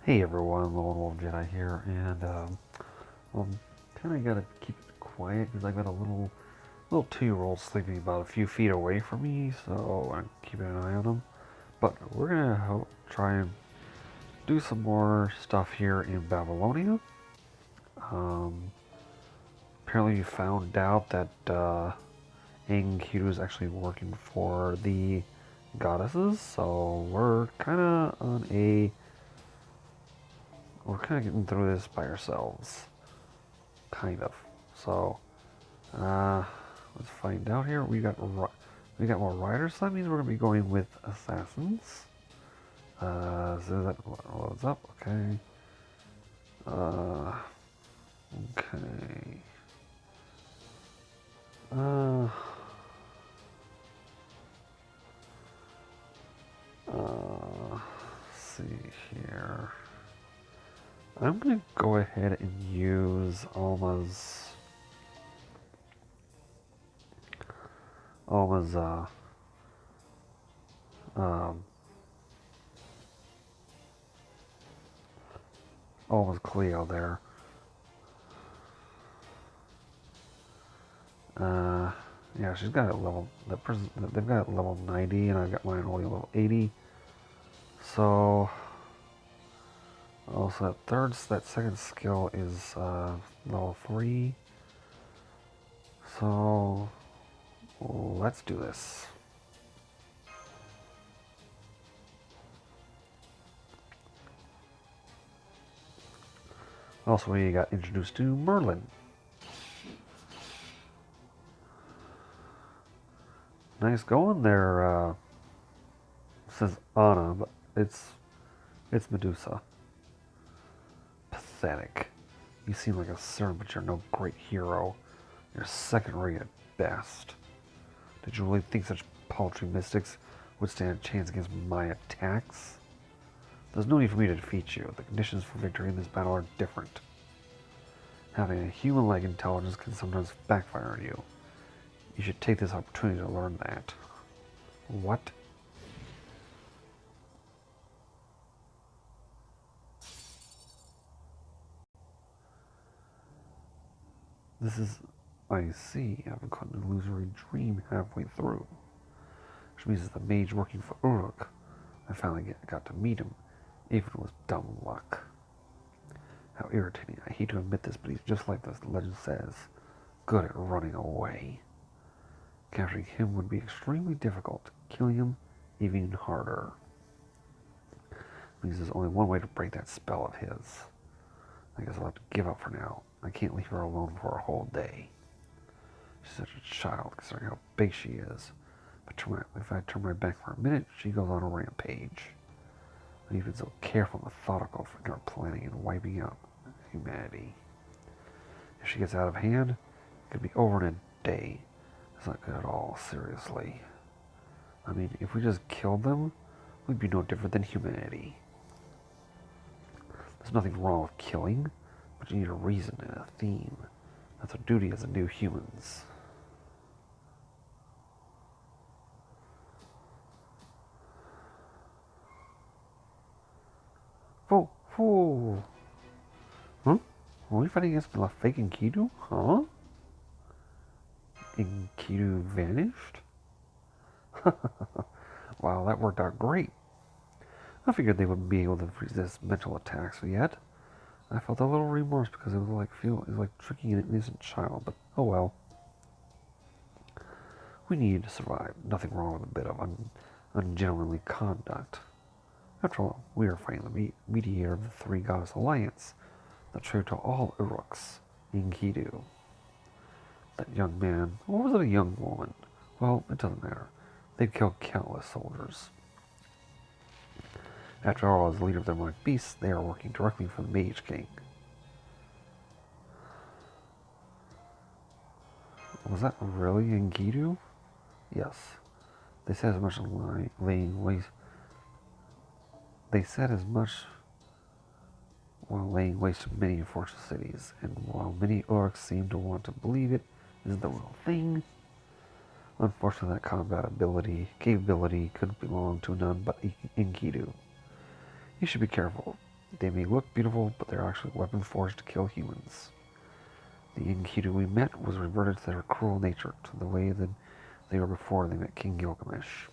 Hey everyone, Lone Wolf Jedi here, and I'm kind of gotta keep it quiet because I got a little 2-year-old sleeping about a few feet away from me, so I'm keeping an eye on him. But we're gonna try and do some more stuff here in Babylonia. Um, Apparently, you found out that Enkidu is actually working for the goddesses, so we're kind of getting through this by ourselves. Kind of. So, uh, let's find out here. We got more riders, so that means we're gonna be going with assassins. So that loads up. Okay. Uh, okay. Uh, let's see here. I'm gonna go ahead and use Alma's um, Alma's Cleo there. Uh, yeah, she's got it level. They've got it level 90, and I've got mine only level 80. So, also that second skill is level 3. So, let's do this. Also, we got introduced to Merlin. Nice going there. It says Anna, but it's Medusa. Pathetic. You seem like a servant, but you're no great hero. You're second-rate at best. Did you really think such paltry mystics would stand a chance against my attacks? There's no need for me to defeat you. The conditions for victory in this battle are different. Having a human-like intelligence can sometimes backfire on you. You should take this opportunity to learn that. What? This is... I see. I've caught an illusory dream halfway through. Which means it's the mage working for Uruk. I finally got to meet him, even with dumb luck. How irritating. I hate to admit this, but he's just like the legend says. Good at running away. Capturing him would be extremely difficult. Killing him, even harder. Means there's only one way to break that spell of his. I guess I'll have to give up for now. I can't leave her alone for a whole day. She's such a child, considering how big she is. If I turn my back for a minute, she goes on a rampage. I'm even so careful and methodical for her planning and wiping out humanity. If she gets out of hand, it could be over in a day. That's not good at all, seriously. I mean, if we just killed them, we'd be no different than humanity. There's nothing wrong with killing, but you need a reason and a theme. That's our duty as a new humans. Whoa, whoa. Huh? Are we fighting against the fake Enkidu? Huh? Enkidu vanished? Wow, that worked out great. I figured they wouldn't be able to resist mental attacks yet. I felt a little remorse because it was like tricking an innocent child, but oh well. We needed to survive. Nothing wrong with a bit of ungentlemanly conduct. After all, we are fighting the mediator of the Three Goddess Alliance, the true to all Uruks, Enkidu. That young man, or was it a young woman? Well, it doesn't matter. They'd killed countless soldiers. After all, as leader of the demonic beasts, they are working directly for the Mage King. Was that really Enkidu? Yes. They said as much laying waste. They said as much while laying waste to many fortress cities, and while many orcs seem to want to believe it isn't the real thing, unfortunately that capability could belong to none but Enkidu. You should be careful. They may look beautiful, but they're actually weapons forged to kill humans. The Enkidu we met was reverted to their cruel nature, to the way that they were before they met King Gilgamesh.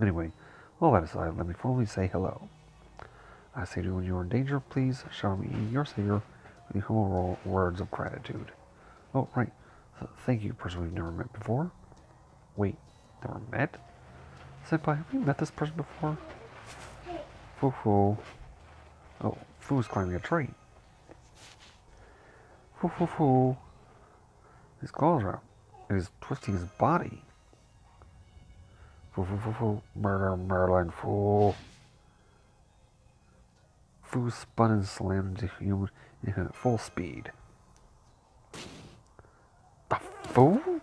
Anyway, all that aside, let me formally say hello. I say to you when you are in danger, please show me your savior with the humble words of gratitude. Oh, right. Thank you, person we've never met before. Wait, never met? Senpai, have we met this person before? Foo-foo. Oh, Foo's climbing a tree. Foo-foo-foo. His claws are out. And he's twisting his body. Foo-foo-foo-foo. Murder, Merlin, Foo. Foo spun and slammed into human at full speed. The Foo?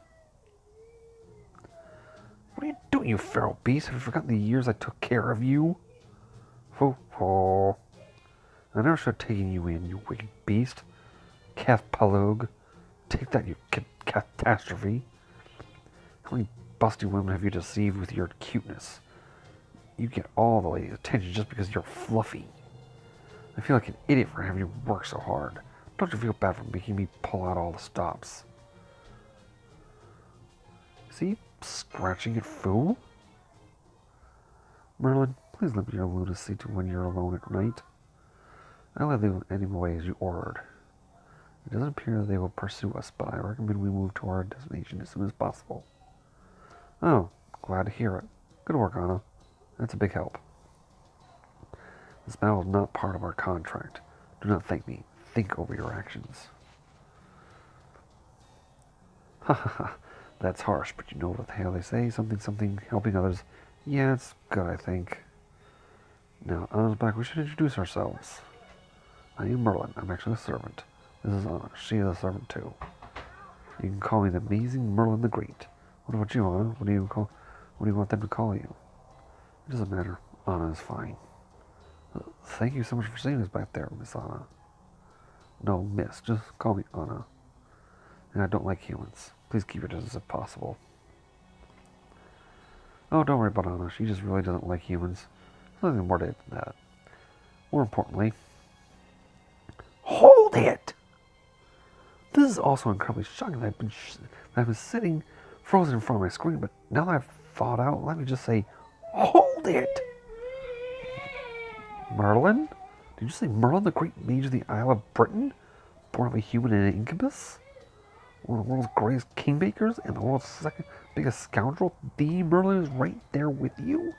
What are you doing, you feral beast? Have you forgotten the years I took care of you? Foo-foo. I never should have taken you in, you wicked beast. Cathpalug. Take that, you catastrophe. How many busty women have you deceived with your cuteness? You get all the ladies' attention just because you're fluffy. I feel like an idiot for having you work so hard. Don't you feel bad for making me pull out all the stops? Is he scratching at Foo? Merlin, please limit your lunacy to when you're alone at night. I'll let them any way as you ordered. It doesn't appear that they will pursue us, but I recommend we move to our destination as soon as possible. Oh, glad to hear it. Good work, Anna. That's a big help. This battle is not part of our contract. Do not thank me. Think over your actions. Ha ha ha. That's harsh, but you know what the hell they say? Something, helping others. Yeah, it's good, I think. Now, Anna's back. We should introduce ourselves. I am Merlin. I'm actually a servant. This is Anna. She is a servant too. You can call me the amazing Merlin the Great. What about you, Anna? What do you want them to call you? It doesn't matter. Anna is fine. Thank you so much for seeing us back there, Miss Anna. No, Miss. Just call me Anna. And I don't like humans. Please keep it as if possible. Oh, don't worry about Anna. She just really doesn't like humans. There's nothing more to it than that. More importantly... Hold it! This is also incredibly shocking that I've been sitting frozen in front of my screen, but now that I've thawed out, let me just say, hold it! Merlin? Did you say Merlin, the great mage of the Isle of Britain? Born of a human and an incubus? One of the world's greatest kingmakers and the world's second biggest scoundrel? The Merlin is right there with you?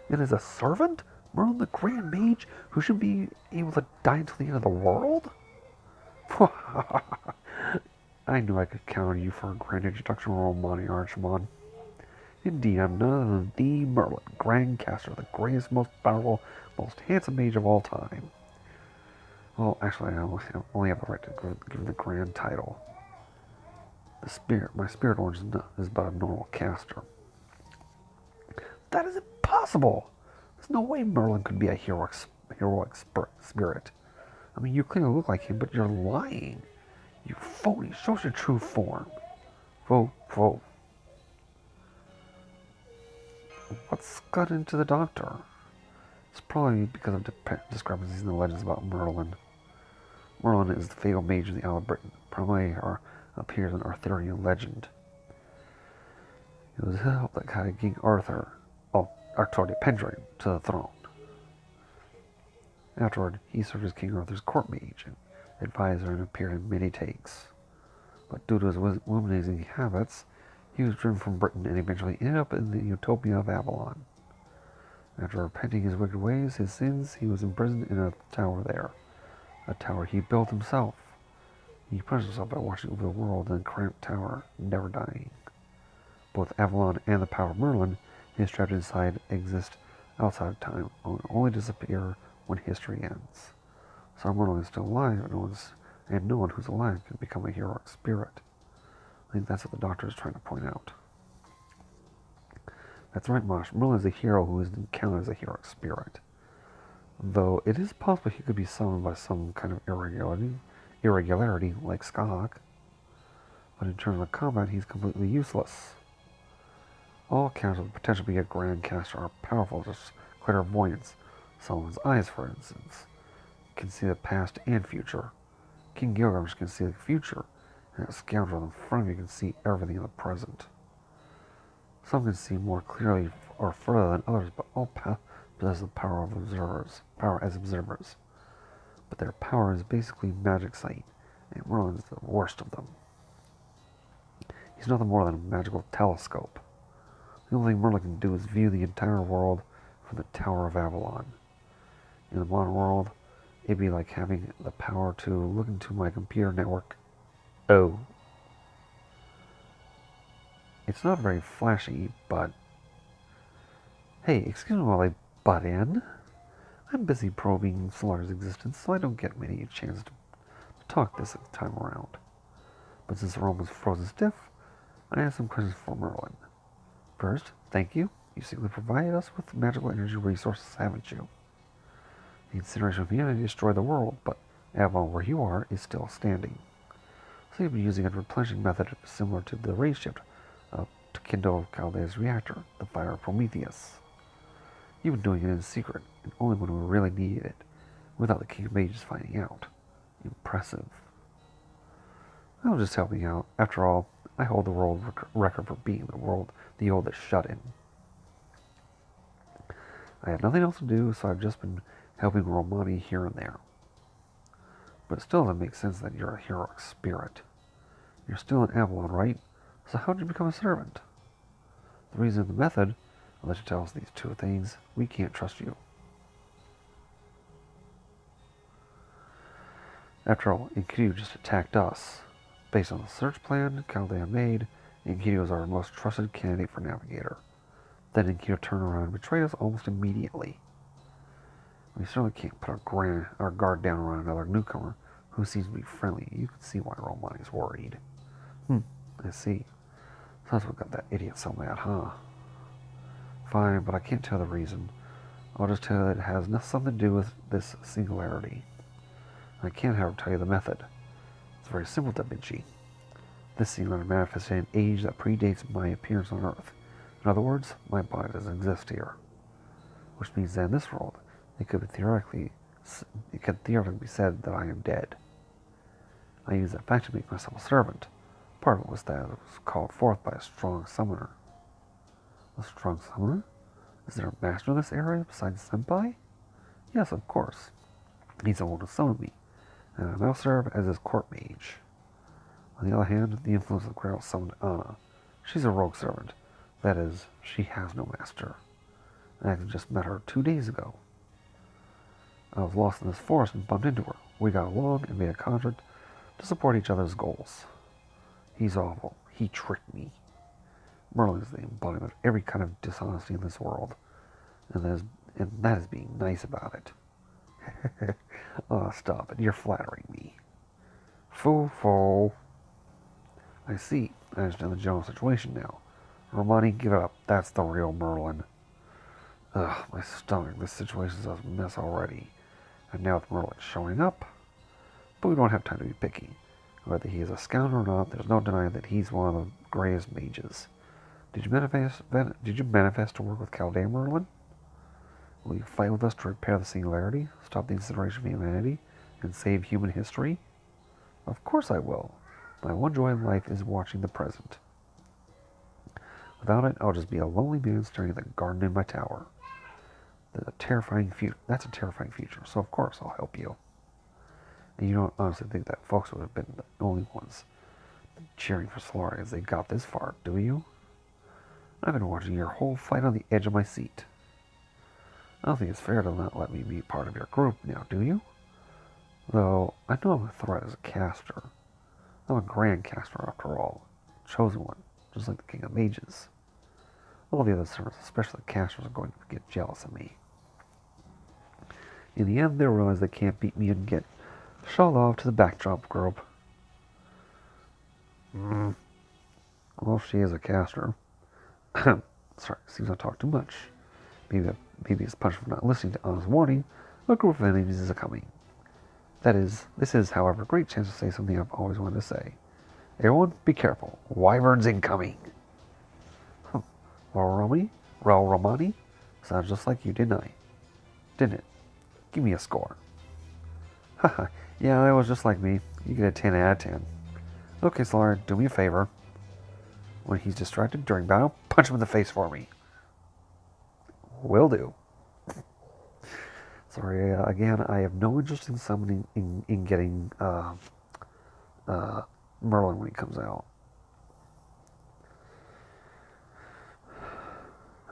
And as a servant? Merlin, the grand mage who should be able to die until the end of the world? I knew I could count on you for a grand introduction, Royal Monty Archimon. Indeed, I'm none other than the Merlin, Grand Caster, the greatest, most powerful, most handsome mage of all time. Well, actually, I only have the right to give the grand title. My spirit orange is but a normal caster. That is impossible! There's no way Merlin could be a heroic spirit. I mean, you clearly look like him, but you're lying. You phony. Show us your true form. Vote. What's got into the doctor? It's probably because of discrepancies in the legends about Merlin. Merlin is the fatal mage of the Isle of Britain. Primarily appears in Arthurian legend. It was held that guided King Arthur de Pendring to the throne. Afterward, he served as King Arthur's court mage and advisor and appeared in many takes. But due to his womanizing habits, he was driven from Britain and eventually ended up in the utopia of Babylon. After repenting his wicked ways, his sins, he was imprisoned in a tower there. A tower he built himself. He punished himself by watching over the world in a cramped tower, never dying. Both Avalon and the power of Merlin, his trapped inside, exist outside of time, and only disappear when history ends. So Merlin is still alive, and no one who's alive can become a heroic spirit. I think that's what the Doctor is trying to point out. That's right, Mosh. Merlin is a hero who is encountered as a heroic spirit. Though it is possible he could be summoned by some kind of irregularity like Skahak. But in terms of combat, he's completely useless. All counters with potential to be a grand caster are powerful, just clairvoyance, Solomon's eyes, for instance, can see the past and future. King Gilgamesh can see the future, and that scoundrel in front of you can see everything in the present. Some can see more clearly or further than others, but all possess the power as observers. But their power is basically magic sight, and Merlin is the worst of them. He's nothing more than a magical telescope. The only thing Merlin can do is view the entire world from the Tower of Avalon. In the modern world, it'd be like having the power to look into my computer network. Oh. It's not very flashy, but... Hey, excuse me while I butt in. I'm busy probing Solar's existence, so I don't get many chances to talk this time around. But since the room was frozen stiff, I have some questions for Merlin. First, thank you. You simply provided us with magical energy resources, haven't you? The incineration of humanity destroyed the world, but Avalon, where you are, is still standing. So you've been using a replenishing method similar to the ray shift to kindle Chaldea's reactor, the fire of Prometheus. You've been doing it in secret, and only when we really needed it, without the King of Mages finding out. Impressive. I was just helping out. After all, I hold the world record for being the oldest shut-in. I had nothing else to do, so I've just been helping Romani here and there. But it still doesn't make sense that you're a heroic spirit. You're still in Avalon, right? So how'd you become a servant? The reason of the method, I'll let you tell us these two things. We can't trust you. After all, Enkidu just attacked us. Based on the search plan Chaldea made, Enkidu was our most trusted candidate for navigator. Then Enkidu turned around and betrayed us almost immediately. We certainly can't put our guard down around another newcomer who seems to be friendly. You can see why Romani's worried. I see. So that's what got that idiot so mad, huh? Fine, but I can't tell the reason. I'll just tell you that it has something to do with this singularity. I can't, however, tell you the method. It's very simple, Da Vinci. This singularity manifested in an age that predates my appearance on Earth. In other words, my body doesn't exist here. Which means that in this world, it could theoretically be said that I am dead. I use that fact to make myself a servant. Part of it was that it was called forth by a strong summoner. A strong summoner? Is there a master in this area besides Senpai? Yes, of course. He's the one who summoned me, and I now serve as his court mage. On the other hand, the influence of the girl summoned Anna. She's a rogue servant. That is, she has no master. I actually just met her 2 days ago. I was lost in this forest and bumped into her. We got along and made a contract to support each other's goals. He's awful. He tricked me. Merlin is the embodiment of every kind of dishonesty in this world, and that is being nice about it. Oh, stop it. You're flattering me. Fool. I see. I understand the general situation now. Romani, give it up. That's the real Merlin. Ugh, my stomach. This situation's a mess already. And now with Merlin showing up. But we don't have time to be picky. Whether he is a scoundrel or not, there's no denying that he's one of the greatest mages. Did you manifest to work with Chaldea, Merlin? Will you fight with us to repair the singularity, stop the incineration of humanity, and save human history? Of course I will. My one joy in life is watching the present. Without it, I'll just be a lonely man staring at the garden in my tower. That's a terrifying future, so of course I'll help you. And you don't honestly think that folks would have been the only ones cheering for Solar as they got this far, do you? I've been watching your whole fight on the edge of my seat. I don't think it's fair to not let me be part of your group now, do you? Though, I know I'm a threat as a caster. I'm a grand caster after all. Chosen one, just like the King of Mages. All the other servants, especially the casters, are going to get jealous of me. In the end, they'll realize they can't beat me and get shot off to the backdrop group. Well, she is a caster. Sorry, seems I talk too much. Maybe it's punished for not listening to Anna's warning. A group of enemies is coming. This is, however, a great chance to say something I've always wanted to say. Everyone, be careful. Wyverns incoming. Raul Romani? Sounds just like you, didn't it? Give me a score. Haha, yeah, that was just like me. You get a 10 out of 10. Okay, Solar, do me a favor. When he's distracted during battle, punch him in the face for me. Will do. Sorry, again, I have no interest in summoning, in getting Merlin when he comes out.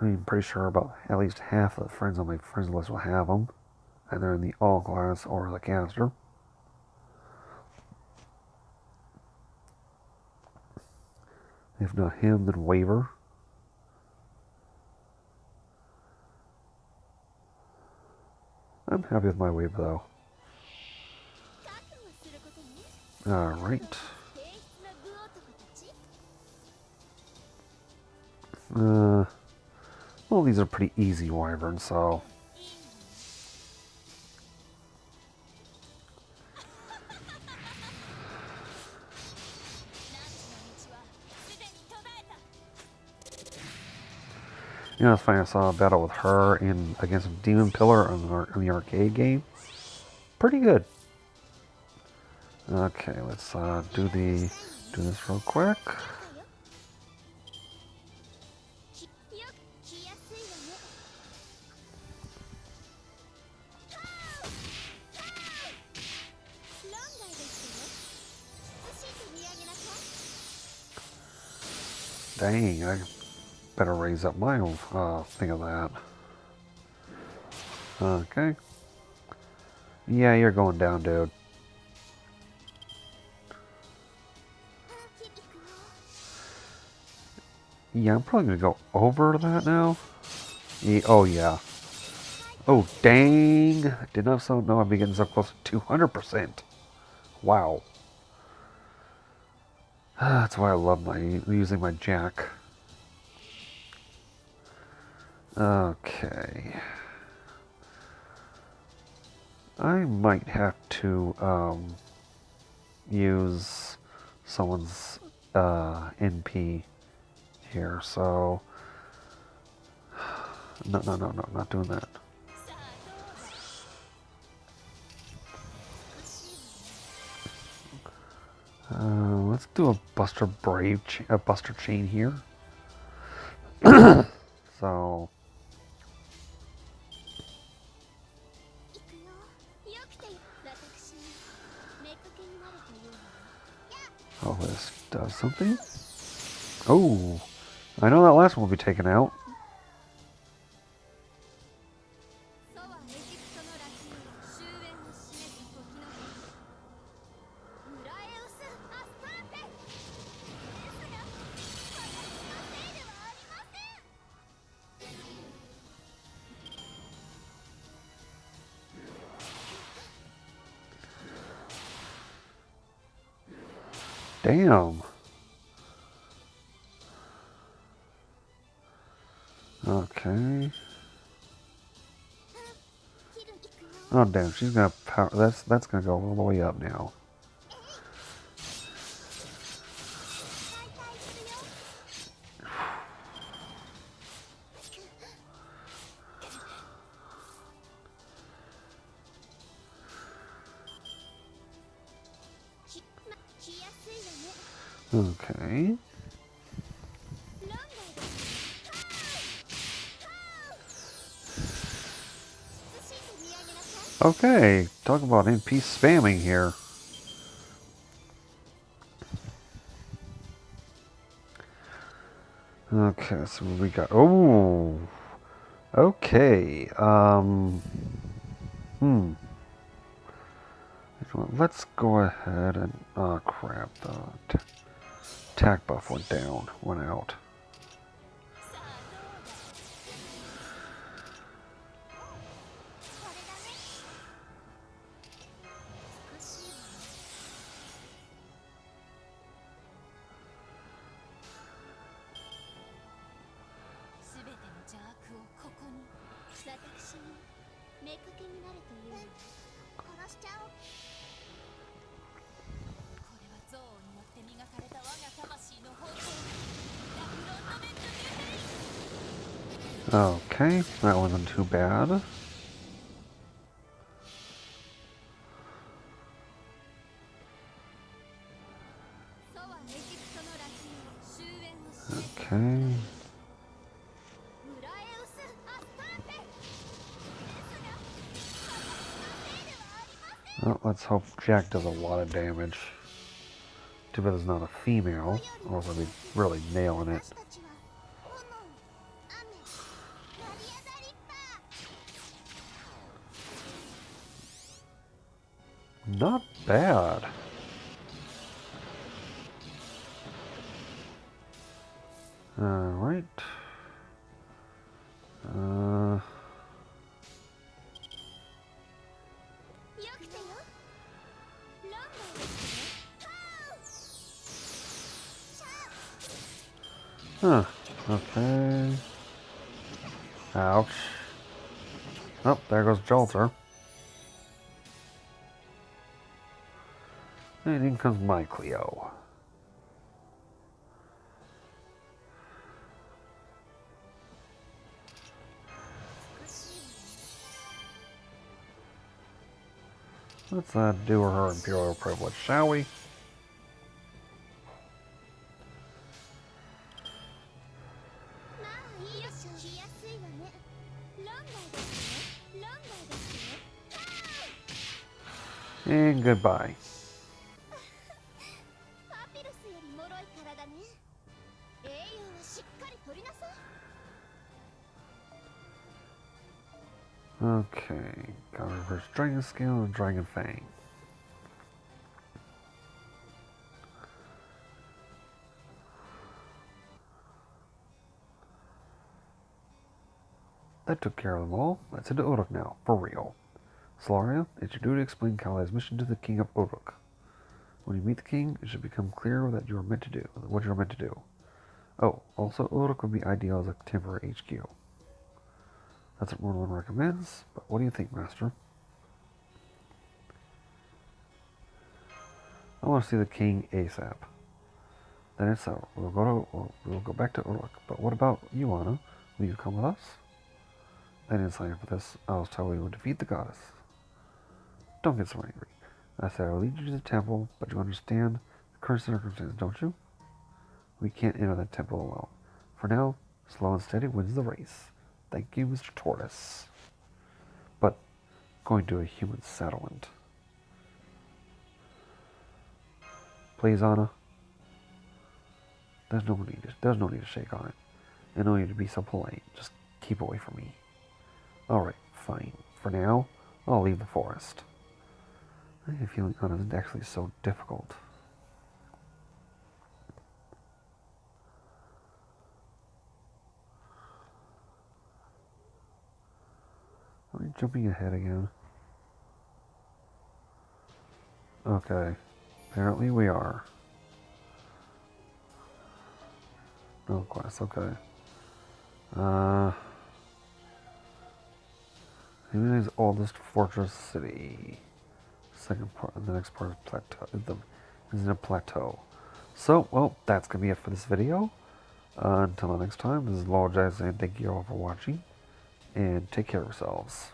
I'm pretty sure about at least half of the friends on my friends list will have them. Either in the all class or the caster. If not him, then Waver. I'm happy with my Waver though. Alright. Well, these are pretty easy wyverns, so. You know, it's funny, I saw a battle with her against a Demon Pillar in the arcade game. Pretty good. Okay, let's do this real quick. Dang, I better raise up my own thing of that. Okay. Yeah, you're going down, dude. Yeah, I'm probably gonna go over that now. Oh yeah. Oh dang! Did not know I'd be getting so close to 200%. Wow. That's why I love using my jack. Okay. I might have to use someone's NP here, so no, not doing that. Let's do a Buster Buster chain here. So oh, this does something. Oh, I know that last one will be taken out. Damn. Okay. Oh damn, she's gonna power. That's gonna go all the way up now. Okay. Okay, talk about NP spamming here. Okay, so we got. Oh, okay. Let's go ahead and. Oh crap! The attack buff went out. Okay, that wasn't too bad. Okay. Well, let's hope Jack does a lot of damage. Too bad it's not a female, or else I'd be really nailing it. Not bad. Alright. Huh. Okay. Ouch. Oh, there goes Jolter. And in comes my Cleo. Let's do her Imperial Privilege, shall we? And goodbye. Okay, got our first Dragon Scale and Dragon Fang. That took care of them all. Let's head to Uruk now, for real. Solaria, it's your duty to explain Kale's mission to the King of Uruk. When you meet the King, it should become clear what you are meant to do. Oh, also Uruk would be ideal as a temporary HQ. That's what Merlin recommends, but what do you think, Master? I want to see the King ASAP. Then it's so. We'll go back to Uruk. But what about you, Anna? Will you come with us? I didn't sign up for this. I was told we would defeat the goddess. Don't get so angry. I said I'll lead you to the temple, but you understand the current circumstances, don't you? We can't enter that temple alone. For now, slow and steady wins the race. Thank you, Mr. Tortoise. But going to a human settlement. Please, Anna. There's no need to shake on it. And no need to be so polite. Just keep away from me. Alright, fine. For now, I'll leave the forest. I have a feeling Anna isn't actually so difficult. Are we jumping ahead again? Okay. Apparently we are. No quest, okay. Humanity's oldest fortress city. Second part, the next part of plateau is in a plateau. So, well, that's gonna be it for this video. Until the next time, this is Lord Jazz, and thank you all for watching. And take care of yourselves.